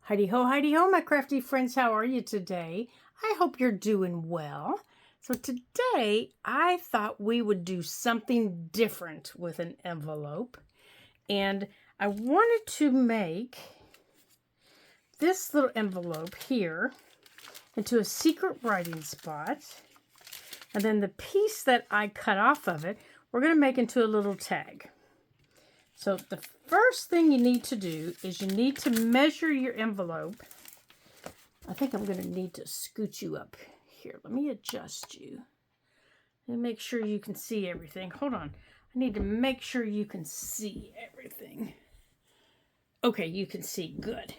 Heidi ho, my crafty friends. How are you today? I hope you're doing well. So today I thought we would do something different with an envelope. And I wanted to make this little envelope here into a secret writing spot. And then the piece that I cut off of it, we're going to make into a little tag. So the first thing you need to do is you need to measure your envelope. I think I'm going to need to scoot you up here. Let me adjust you and make sure you can see everything. Hold on. I need to make sure you can see everything. Okay, you can see. Good.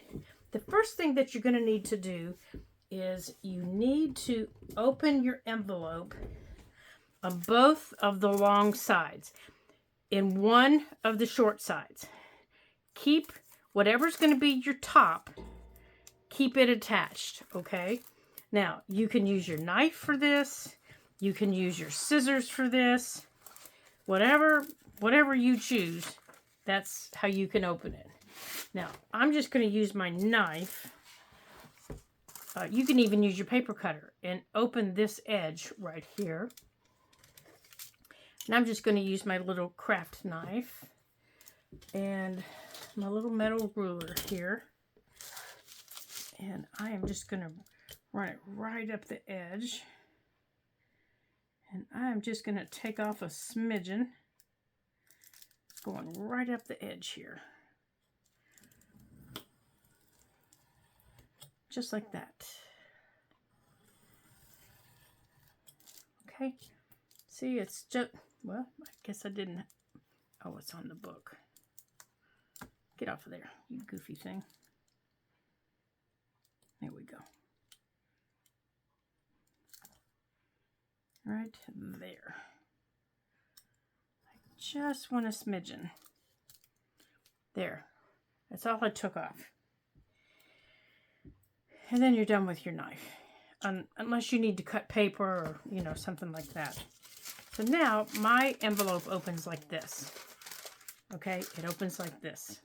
The first thing that you're going to need to do is you need to open your envelope on both of the long sides. In one of the short sides. Keep whatever's going to be your top, keep it attached, okay? Now, you can use your knife for this. You can use your scissors for this. Whatever you choose, that's how you can open it. Now, I'm just going to use my knife. You can even use your paper cutter and open this edge right here. And I'm just going to use my little craft knife and my little metal ruler here. And I am just going to run it right up the edge. And I'm just going to take off a smidgen, going right up the edge here. Just like that. Okay. See, it's just... Well, I guess I didn't... Oh, it's on the book. Get off of there, you goofy thing. There we go. Right there. I just want a smidgen. There. That's all I took off. And then you're done with your knife. Unless you need to cut paper or, something like that. So now my envelope opens like this. Okay, it opens like this.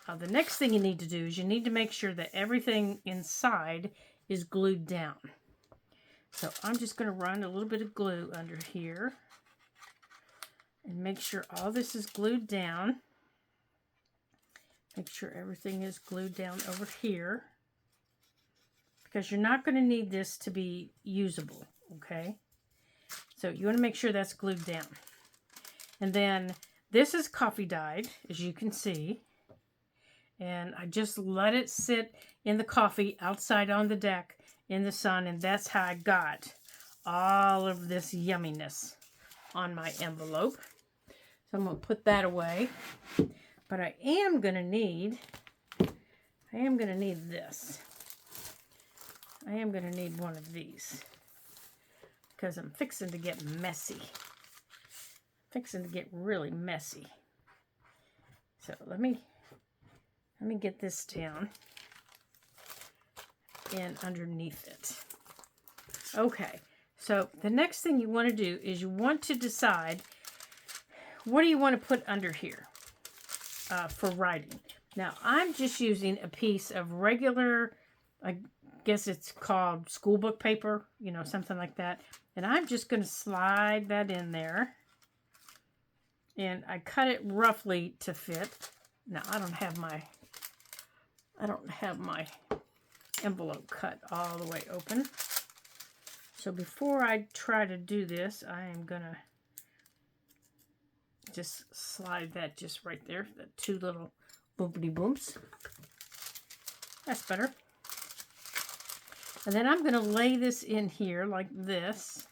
Now the next thing you need to do is you need to make sure that everything inside is glued down. So I'm just going to run a little bit of glue under here and make sure all this is glued down. Make sure everything is glued down over here because you're not going to need this to be usable, okay? So you want to make sure that's glued down. And then this is coffee dyed, as you can see. And I just let it sit in the coffee outside on the deck in the sun. And that's how I got all of this yumminess on my envelope. So I'm going to put that away. But I am going to need this. I am going to need one of these. Because I'm fixing to get messy. Fixing to get really messy. So let me get this down and underneath it. Okay, so the next thing you want to do is you want to decide what do you want to put under here for writing. Now I'm just using a piece of regular, I guess it's called school book paper, something like that. And I'm just going to slide that in there. And I cut it roughly to fit. Now I don't have my envelope cut all the way open. So before I try to do this, I am going to just slide that just right there. The two little boopity booms. That's better. And then I'm going to lay this in here like this.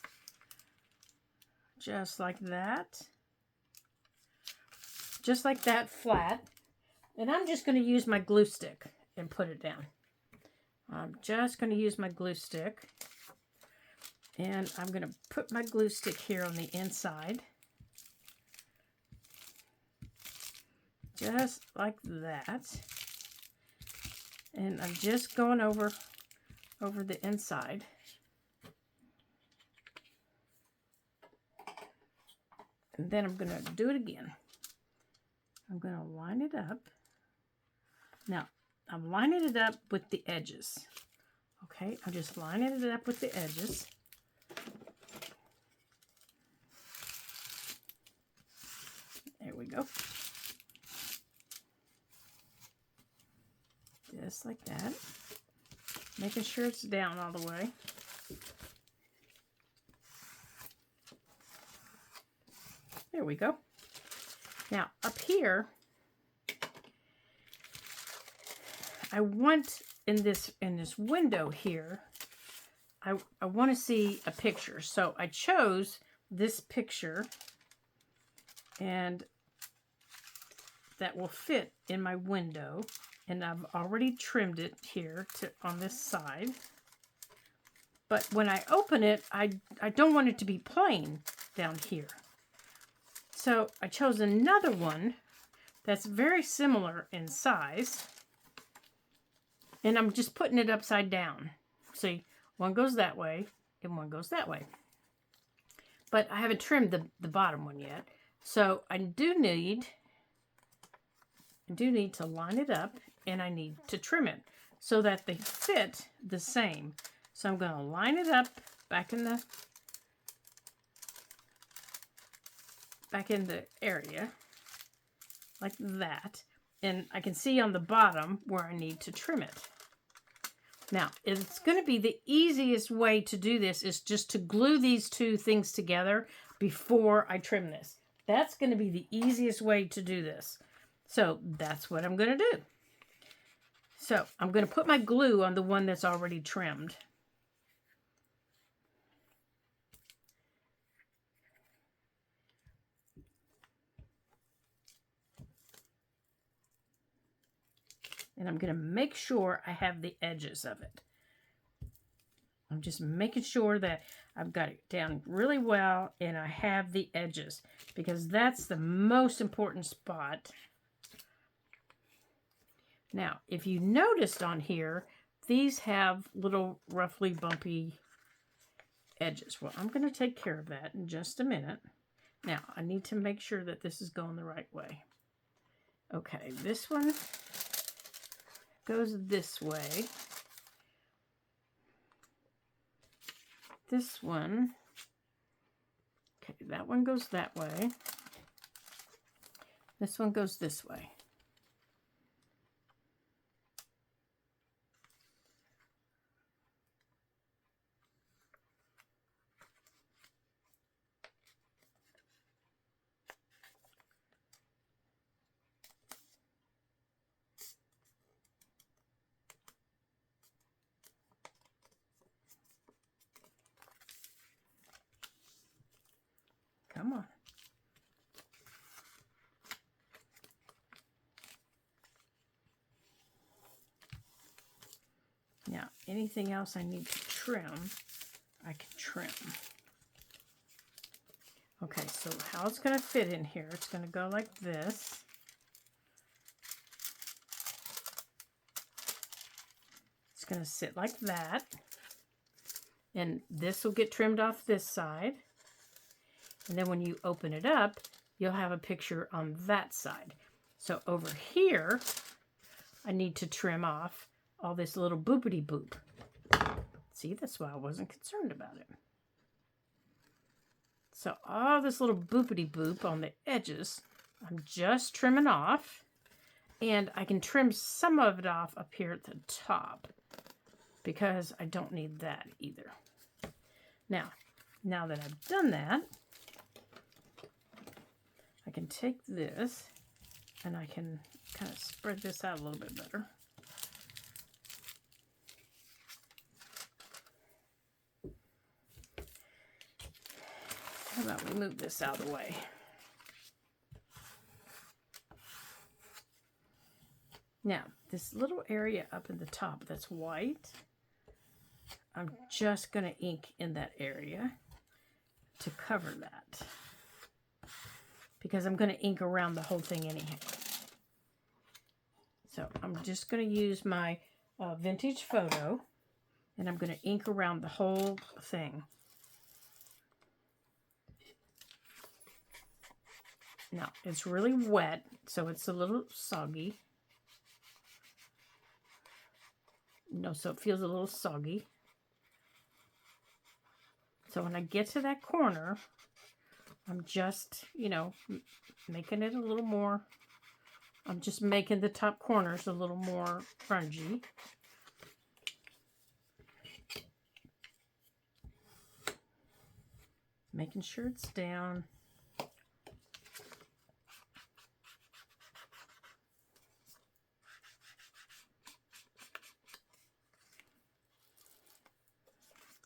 Just like that. Just like that, flat. And I'm just going to use my glue stick and put it down. I'm just going to use my glue stick. And I'm going to put my glue stick here on the inside. Just like that. And I'm just going over the inside. And then I'm going to do it again. I'm going to line it up. Now, I'm lining it up with the edges. Okay, I'm just lining it up with the edges. There we go. Just like that. Making sure it's down all the way. There we go. Now up here, I want in this window here, I want to see a picture. So I chose this picture, and that will fit in my window. And I've already trimmed it here on this side. But when I open it, I don't want it to be plain down here. So I chose another one that's very similar in size. And I'm just putting it upside down. See, one goes that way and one goes that way. But I haven't trimmed the bottom one yet. So I do need to line it up, and I need to trim it so that they fit the same. So I'm going to line it up back in the area like that. And I can see on the bottom where I need to trim it. Now, it's going to be the easiest way to do this is just to glue these two things together before I trim this. That's going to be the easiest way to do this. So that's what I'm going to do. So I'm going to put my glue on the one that's already trimmed. And I'm going to make sure I have the edges of it. I'm just making sure that I've got it down really well and I have the edges, because that's the most important spot. Now, if you noticed on here, these have little roughly bumpy edges. Well, I'm going to take care of that in just a minute. Now, I need to make sure that this is going the right way. Okay, this one goes this way. This one, okay, that one goes that way. This one goes this way. Come on. Now, anything else I need to trim, I can trim. Okay, so how it's going to fit in here, it's going to go like this. It's going to sit like that. And this will get trimmed off this side. And then when you open it up, you'll have a picture on that side. So over here, I need to trim off all this little boopity boop. See, that's why I wasn't concerned about it. So all this little boopity boop on the edges, I'm just trimming off. And I can trim some of it off up here at the top, because I don't need that either. Now that I've done that, I can take this and I can kind of spread this out a little bit better. How about we move this out of the way? Now, this little area up in the top that's white, I'm just going to ink in that area to cover that, because I'm going to ink around the whole thing anyhow. So I'm just going to use my vintage photo, and I'm going to ink around the whole thing. Now, it's really wet, so it's a little soggy. so it feels a little soggy. So when I get to that corner, I'm just, making it a little more. I'm just making the top corners a little more grungy. Making sure it's down.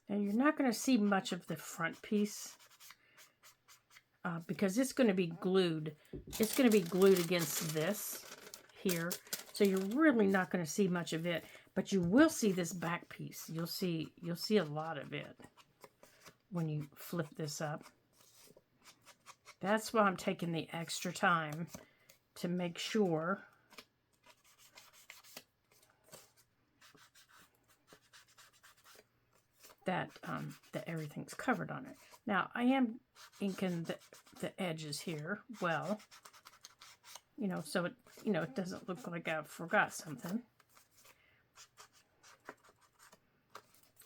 Now you're not going to see much of the front piece because it's going to be glued. It's going to be glued against this here. So you're really not going to see much of it, but you will see this back piece. You'll see a lot of it when you flip this up. That's why I'm taking the extra time to make sure that everything's covered on it. Now I am inking the edges here well, so it it doesn't look like I forgot something.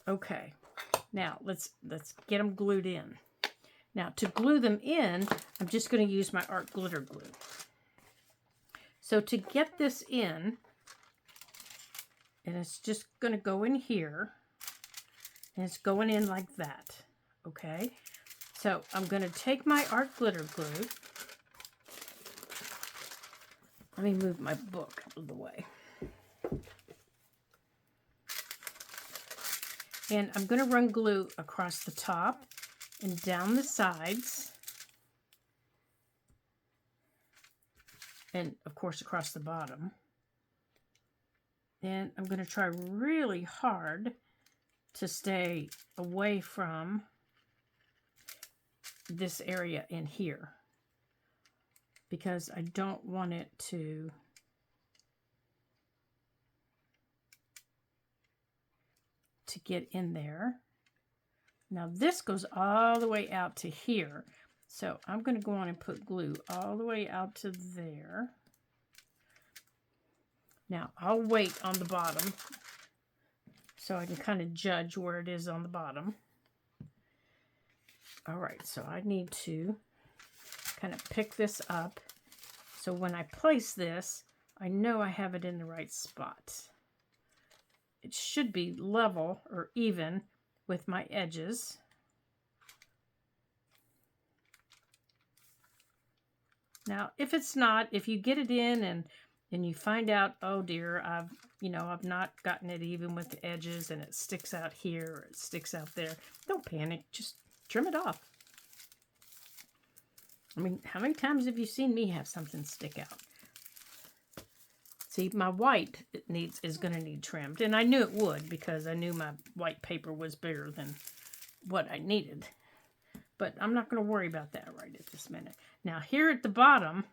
Okay, now let's get them glued in. Now to glue them in, I'm just going to use my art glitter glue. So to get this in, and it's just going to go in here. And it's going in like that, okay? So I'm going to take my art glitter glue. Let me move my book out of the way. And I'm going to run glue across the top and down the sides. And, of course, across the bottom. And I'm going to try really hard to stay away from this area in here because I don't want it to get in there. Now this goes all the way out to here, so I'm going to go on and put glue all the way out to there. Now I'll wait on the bottom so I can kind of judge where it is on the bottom. All right, so I need to kind of pick this up. So when I place this, I know I have it in the right spot. It should be level or even with my edges. Now, if it's not, if you get it in and you find out, oh dear, I've not gotten it even with the edges and it sticks out here or it sticks out there, don't panic, just trim it off. I mean, how many times have you seen me have something stick out? See, my white is going to need trimmed, and I knew it would because I knew my white paper was bigger than what I needed. But I'm not going to worry about that right at this minute. Now, here at the bottom,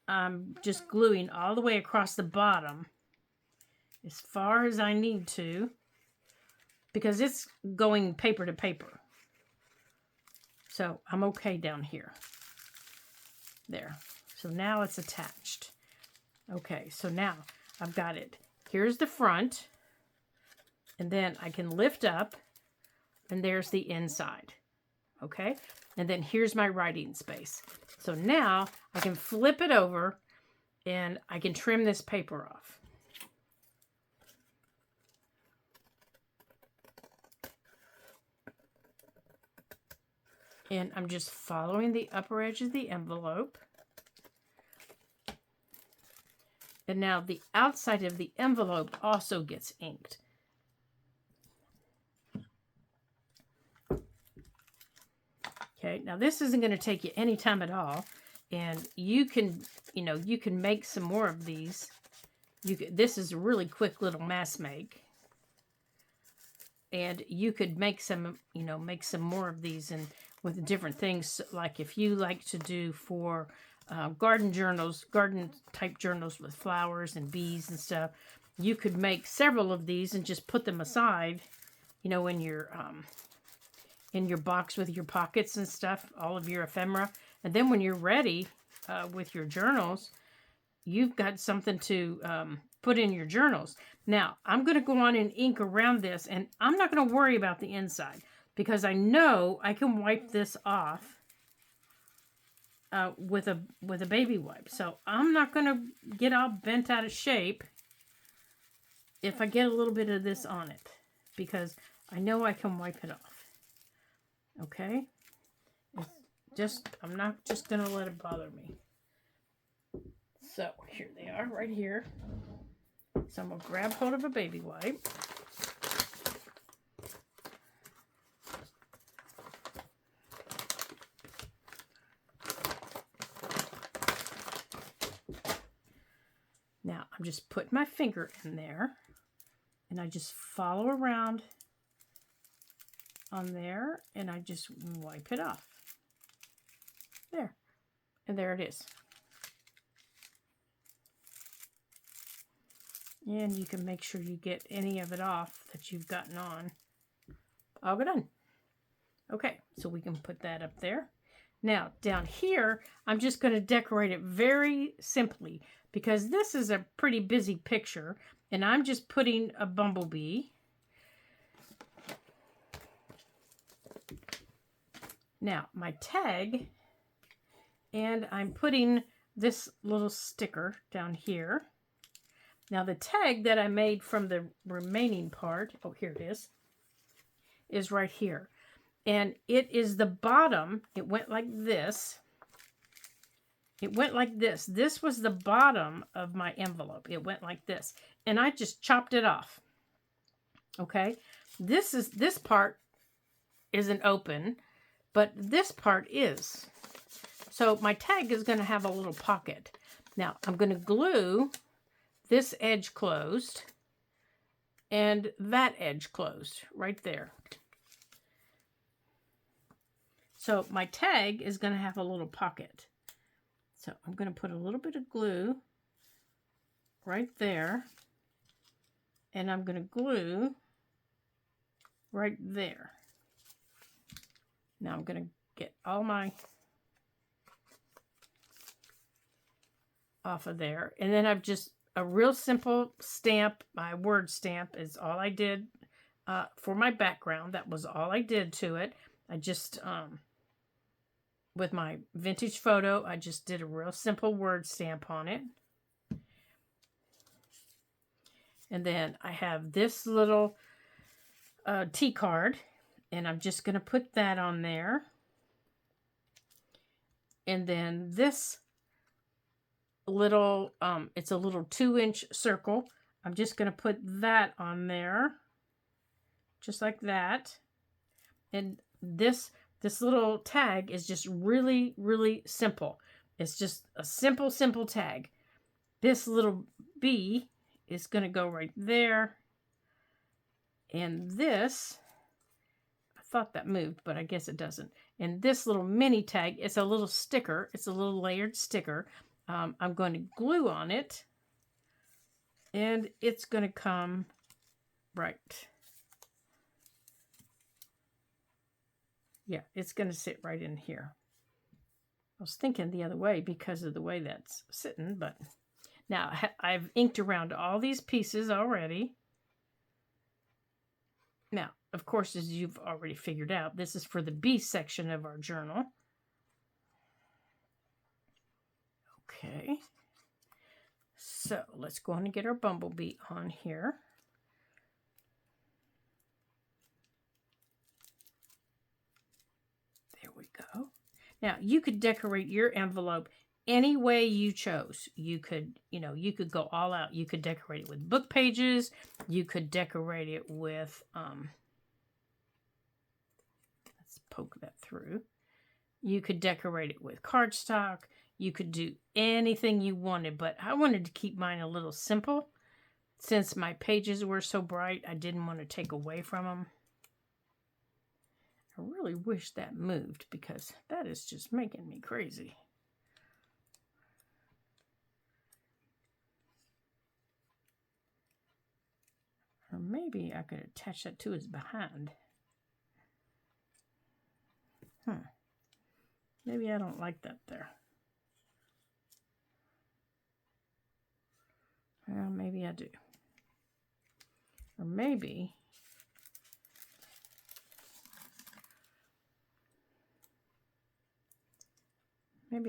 I'm just gluing all the way across the bottom as far as I need to because it's going paper to paper. So I'm okay down here. There. So now it's attached. Okay, so now I've got it. Here's the front. And then I can lift up. And there's the inside. Okay? And then here's my writing space. So now I can flip it over and I can trim this paper off. And I'm just following the upper edge of the envelope. And now the outside of the envelope also gets inked. Okay, now this isn't going to take you any time at all. And you can, you can make some more of these. This is a really quick little mass make. And you could make some, make some more of these and with different things. Like if you like to do for garden type journals with flowers and bees and stuff, you could make several of these and just put them aside, in your box with your pockets and stuff, all of your ephemera. And then when you're ready with your journals, you've got something to put in your journals. Now, I'm going to go on and ink around this, and I'm not going to worry about the inside because I know I can wipe this off with a baby wipe. So I'm not going to get all bent out of shape if I get a little bit of this on it, because I know I can wipe it off. Okay? I'm not just going to let it bother me. So here they are right here. So I'm going to grab hold of a baby wipe. Now I'm just putting my finger in there and I just follow around on there and I just wipe it off. There. And there it is. And you can make sure you get any of it off that you've gotten on. All done. Okay, so we can put that up there. Now, down here, I'm just going to decorate it very simply because this is a pretty busy picture, and I'm just putting a bumblebee. Now, my tag, and I'm putting this little sticker down here. Now, the tag that I made from the remaining part, oh, here it is right here. And it is the bottom. It went like this. It went like this. This was the bottom of my envelope. It went like this. And I just chopped it off. Okay? This part isn't open, but this part is. So my tag is going to have a little pocket. Now, I'm going to glue this edge closed and that edge closed right there. So my tag is going to have a little pocket. So I'm going to put a little bit of glue right there. And I'm going to glue right there. Now I'm going to get all my off of there. And then I've just a real simple stamp. My word stamp is all I did for my background. That was all I did to it. I just... with my vintage photo, I just did a real simple word stamp on it. And then I have this little T card, and I'm just going to put that on there. And then this little, it's a little 2-inch circle. I'm just going to put that on there, just like that. And this little tag is just really, really simple. It's just a simple, simple tag. This little bee is going to go right there. And this, I thought that moved, but I guess it doesn't. And this little mini tag, it's a little sticker. It's a little layered sticker. I'm going to glue on it. And it's going to come right. Yeah, it's going to sit right in here. I was thinking the other way because of the way that's sitting, but now I've inked around all these pieces already. Now, of course, as you've already figured out, this is for the B section of our journal. Okay. So let's go on and get our bumblebee on here. Go. Now, you could decorate your envelope any way you chose. You could, you could go all out. You could decorate it with book pages. You could decorate it with, let's poke that through. You could decorate it with cardstock. You could do anything you wanted, but I wanted to keep mine a little simple. Since my pages were so bright, I didn't want to take away from them. I really wish that moved because that is just making me crazy. Or maybe I could attach that to his behind. Maybe I don't like that there. Well, maybe I do. Or maybe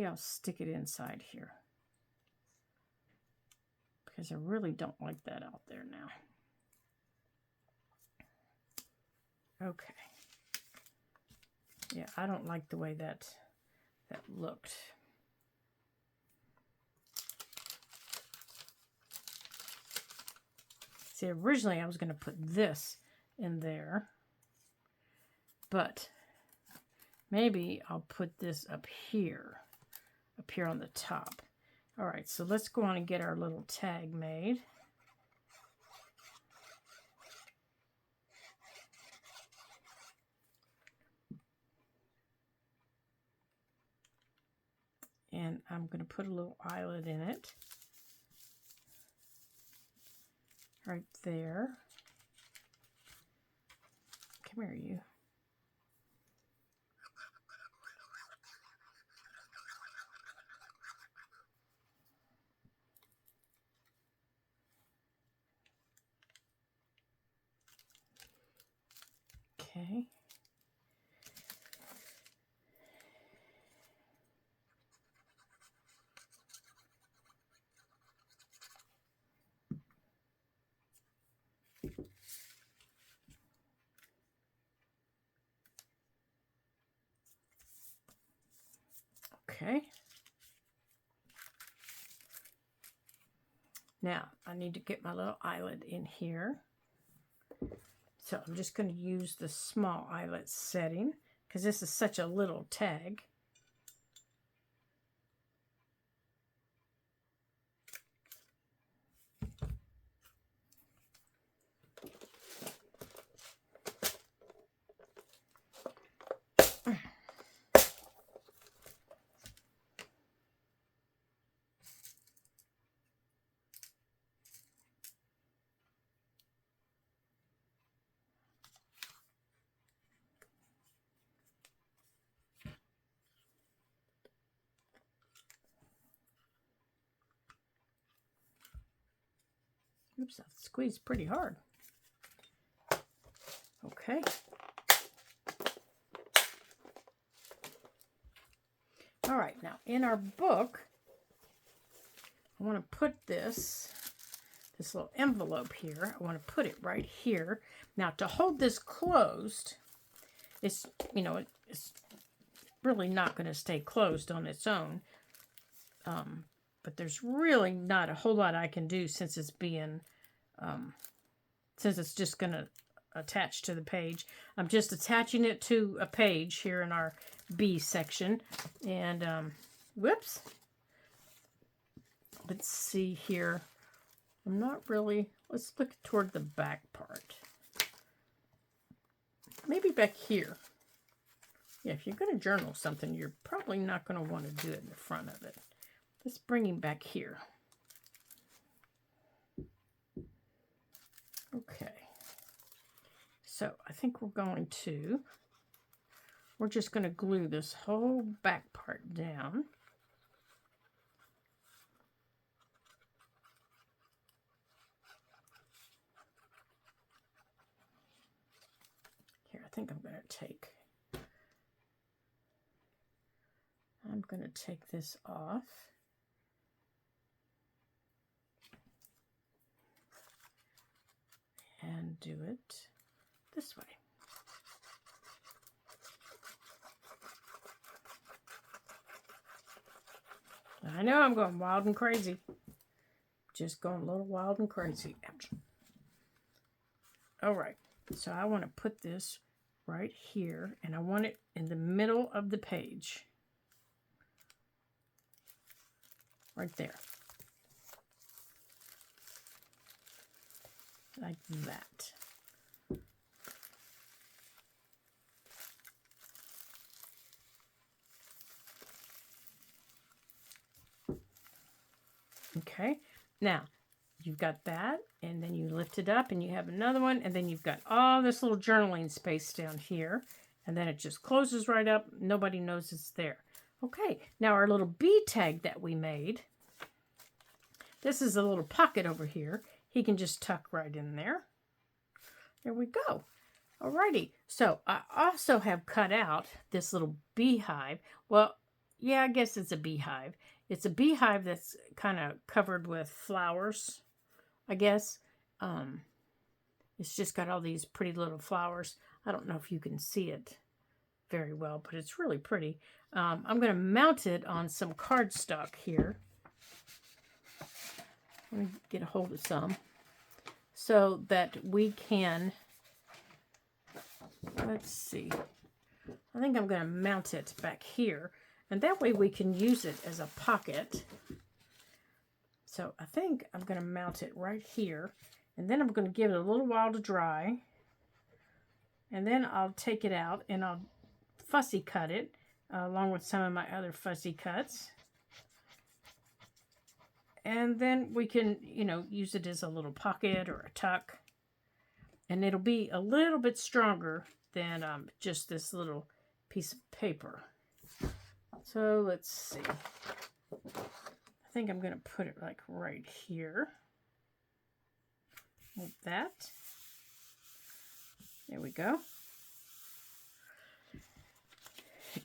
I'll stick it inside here. Because I really don't like that out there now. Okay. Yeah, I don't like the way that looked. See, originally I was going to put this in there, but maybe I'll put this up here on the top. All right, so let's go on and get our little tag made. And I'm going to put a little eyelet in it. Right there. Come here, you. Okay. Okay. Now, I need to get my little eyelet in here. So I'm just going to use the small eyelet setting because this is such a little tag. Oops, I squeezed pretty hard. Okay. All right, now in our book, I want to put this little envelope here. I want to put it right here. Now to hold this closed, it's, it's really not going to stay closed on its own. But there's really not a whole lot I can do since it's being, since it's just going to attach to the page. I'm just attaching it to a page here in our B section. And, whoops. Let's see here. I'm not really, let's look toward the back part. Maybe back here. Yeah, if you're going to journal something, you're probably not going to want to do it in the front of it. Let's bring him back here. Okay. So I think we're just going to glue this whole back part down. Here, I think I'm going to take this off. And do it this way. I know I'm going wild and crazy. Just going a little wild and crazy. Ouch. All right. So I want to put this right here, and I want it in the middle of the page. Right there. Like that. Okay, now you've got that, and then you lift it up and you have another one, and then you've got all this little journaling space down here, and then it just closes right up. Nobody knows it's there. Okay, now our little B tag that we made, this is a little pocket over here. He can just tuck right in there. There we go. Alrighty, so I also have cut out this little beehive. Well, yeah, I guess it's a beehive. It's a beehive that's kind of covered with flowers, I guess. It's just got all these pretty little flowers. I don't know if you can see it very well, but it's really pretty. I'm going to mount it on some cardstock here. Let me get a hold of some so that we can, let's see, I think I'm going to mount it back here, and that way we can use it as a pocket. So I think I'm going to mount it right here, and then I'm going to give it a little while to dry, and then I'll take it out and I'll fussy cut it along with some of my other fussy cuts. And then we can, you know, use it as a little pocket or a tuck. And it'll be a little bit stronger than just this little piece of paper. So let's see. I think I'm going to put it like right here. Like that. There we go.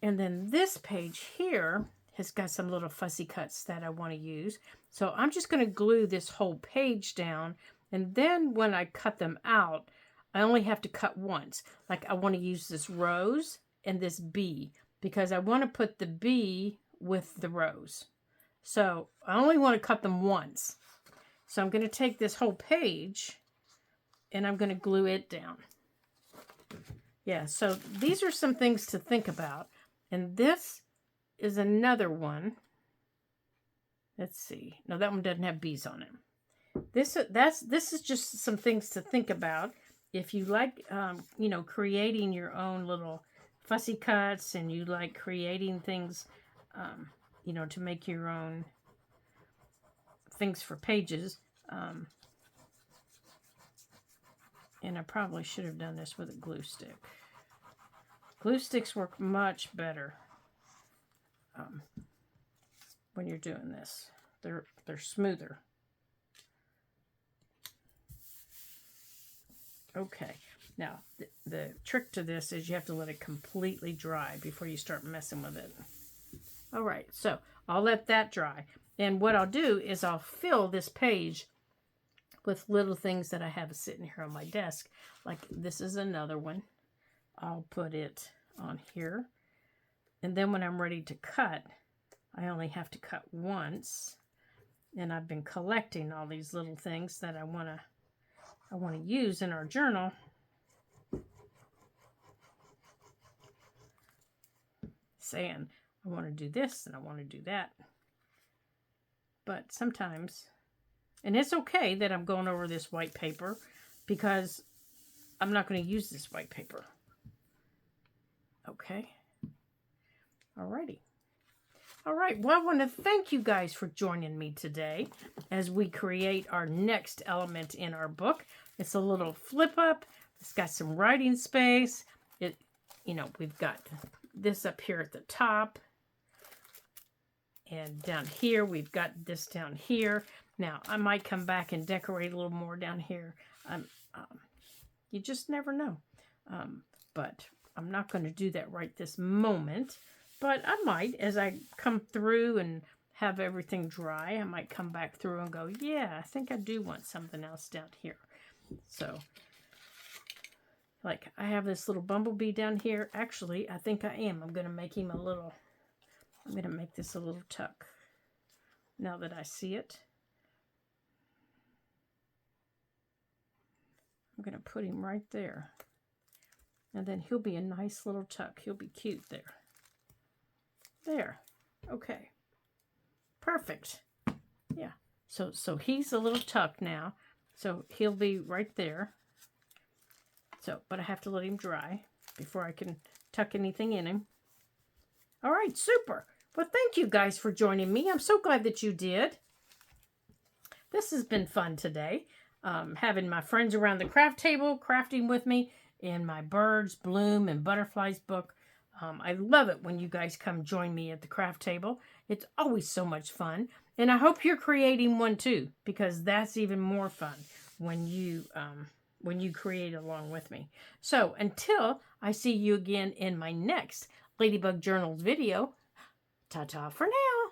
And then this page here has got some little fussy cuts that I want to use. So I'm just going to glue this whole page down, and then when I cut them out, I only have to cut once. Like I want to use this rose and this bee because I want to put the bee with the rose. So I only want to cut them once. So I'm going to take this whole page and I'm going to glue it down. Yeah, so these are some things to think about. And this is another one. Let's see. No, that one doesn't have bees on it. This is just some things to think about. If you like, you know, creating your own little fussy cuts, and you like creating things, you know, to make your own things for pages. And I probably should have done this with a glue stick. Glue sticks work much better when you're doing this. They're smoother. Okay, now the trick to this is you have to let it completely dry before you start messing with it. All right, so I'll let that dry. And what I'll do is I'll fill this page with little things that I have sitting here on my desk. Like this is another one. I'll put it on here. And then when I'm ready to cut, I only have to cut once. And I've been collecting all these little things that I want to use in our journal. Saying I want to do this and I want to do that. But sometimes, and it's okay that I'm going over this white paper because I'm not going to use this white paper. Okay. Alrighty. All right. Well, I want to thank you guys for joining me today as we create our next element in our book. It's a little flip up. It's got some writing space. You know, we've got this up here at the top. And down here, we've got this down here. Now, I might come back and decorate a little more down here. You just never know. But I'm not going to do that right this moment. But I might, as I come through and have everything dry, I might come back through and go, yeah, I think I do want something else down here. So, like, I have this little bumblebee down here. Actually, I think I am. I'm going to make him a little, I'm going to make this a little tuck now that I see it. I'm going to put him right there. And then he'll be a nice little tuck. He'll be cute there. There. Okay. Perfect. Yeah. So he's a little tuck now. So he'll be right there. So, but I have to let him dry before I can tuck anything in him. All right, super. Well, thank you guys for joining me. I'm so glad that you did. This has been fun today. Having my friends around the craft table, crafting with me in my Birds, Bloom, and Butterflies book. I love it when you guys come join me at the craft table. It's always so much fun. And I hope you're creating one too, because that's even more fun when you create along with me. So until I see you again in my next Ladybug Journals video, ta-ta for now.